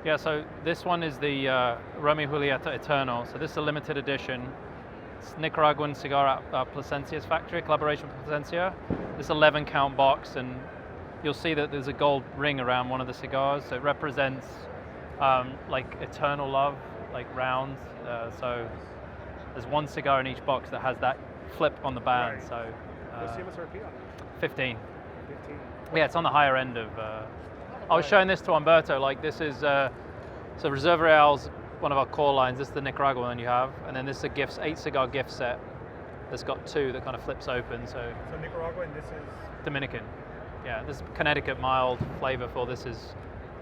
Yeah, so this one is the Romeo y Julieta Eternal. So this is a limited edition. It's Nicaraguan cigar at Plasencia's factory, collaboration with Plasencia. This 11 count box, and you'll see that there's a gold ring around one of the cigars. So it represents like eternal love, like rounds. So there's one cigar in each box that has that flip on the band. Right. So What's the MSRP on it? 15. 15. Yeah, it's on the higher end of. I was showing this to Umberto. Like this is so Reserva Real's one of our core lines. This is the Nicaraguan one you have, and then this is a 8-cigar gift set that's got 2 that kind of flips open. So Nicaragua, and this is Dominican. Yeah, this is Connecticut mild flavorful. This is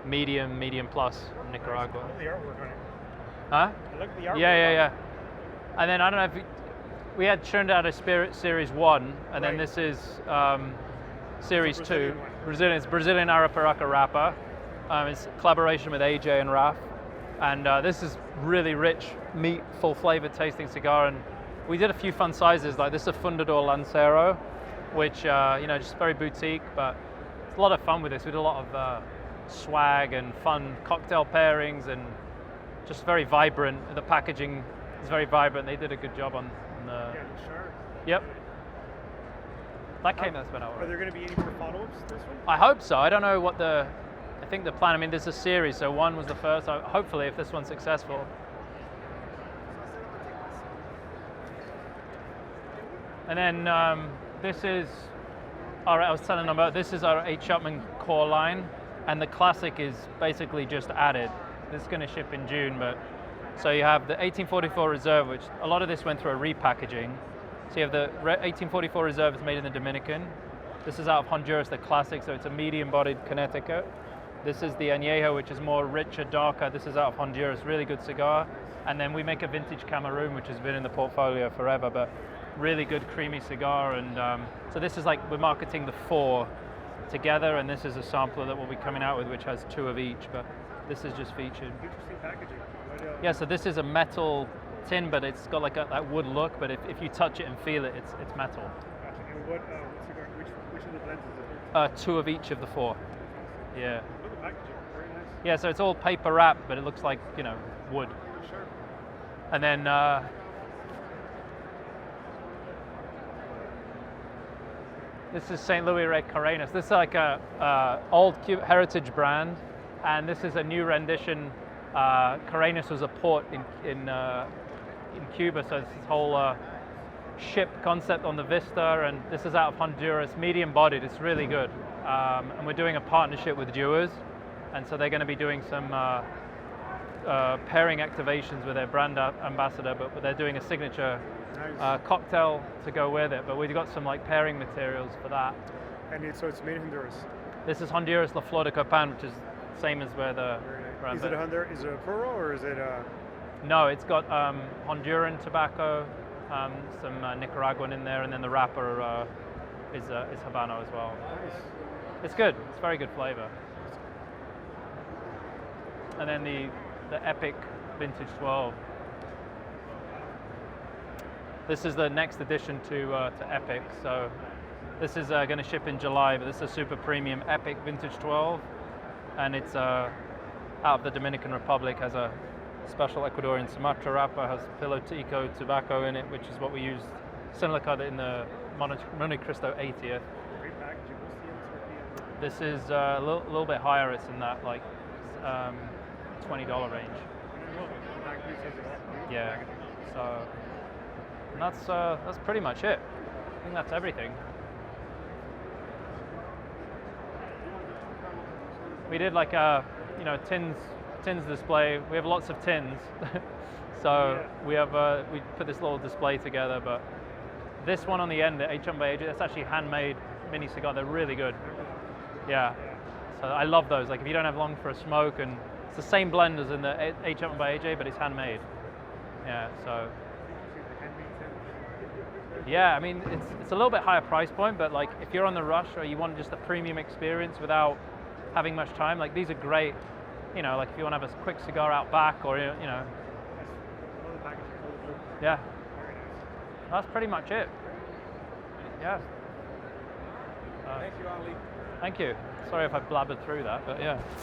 medium plus Nicaragua. I like the artwork on it. Huh? I like the artwork. Yeah. And then I don't know if we had churned out a Spirit Series 1, and then this is Series 2. It's Brazilian Arapiraca wrapper. It's a collaboration with AJ and Raf. And this is really rich, meat, full flavored tasting cigar. And we did a few fun sizes, like this is a Fundador Lancero, which, just very boutique, but it's a lot of fun with this. We did a lot of swag and fun cocktail pairings and just very vibrant. The packaging is very vibrant. They did a good job on the... Yeah, sure. Yep. That's been out. Are there going to be any more follow-ups to this one? I hope so. I don't know what I think the plan, I mean, there's a series, so 1 was the first. So hopefully, if this one's successful. And then this is, I was telling them about, this is our H. Upmann core line, and the classic is basically just added. This is going to ship in June, but so you have the 1844 Reserve, which a lot of this went through a repackaging. So you have the 1844 Reserve, it's made in the Dominican. This is out of Honduras, the classic, so it's a medium-bodied Connecticut. This is the Añejo, which is more richer, darker. This is out of Honduras, really good cigar. And then we make a vintage Cameroon, which has been in the portfolio forever, but really good creamy cigar. And so this is like, we're marketing the 4 together, and this is a sampler that we'll be coming out with, which has 2 of each, but this is just featured. Interesting packaging. Yeah, so this is a metal tin, but it's got like that wood look, but if you touch it and feel it, it's metal. Gotcha. And what cigar, which of the blends is it? 2 of each of the 4. Yeah. Look at the packaging, very nice. Yeah, so it's all paper wrapped, but it looks like, wood. Sure. And then this is St. Louis Red Karanus. This is like a old heritage brand, and this is a new rendition. Karanus was a port in Cuba, so it's this whole ship concept on the Vista, and this is out of Honduras, medium bodied. It's really good, and we're doing a partnership with Dewars, and so they're going to be doing some pairing activations with their brand ambassador, but they're doing a signature cocktail to go with it. But we've got some like pairing materials for that. And so it's made in Honduras. This is Honduras La Flor de Copan, which is same as where the brand. Is it Honduras? Is it a Puro or is it a? No, it's got Honduran tobacco, some Nicaraguan in there, and then the wrapper is Habano as well. Nice. It's good. It's very good flavor. And then the Epic Vintage 12. This is the next addition to Epic. So this is going to ship in July, but this is a super premium Epic Vintage 12, and it's out of the Dominican Republic. Has a special Ecuadorian Sumatra wrapper, has Pilotico tobacco in it, which is what we used similar cut in the Montecristo 80th. Great packaging. What's the MSRP? This is a little bit higher. It's in that like $20 range. Yeah. So and that's pretty much it. I think that's everything. We did like a tins display. We have lots of tins, so we put this little display together. But this one on the end, the H1 by AJ, that's actually handmade mini cigar. They're really good. Yeah. So I love those. Like if you don't have long for a smoke, and it's the same blend as in the H1 by AJ, but it's handmade. Yeah. So. Yeah, I mean it's a little bit higher price point, but like if you're on the rush or you want just a premium experience without having much time, like these are great. Like if you want to have a quick cigar out back, or yeah, that's pretty much it. Yeah. Thank you, Ali. Thank you. Sorry if I blabbered through that, but yeah.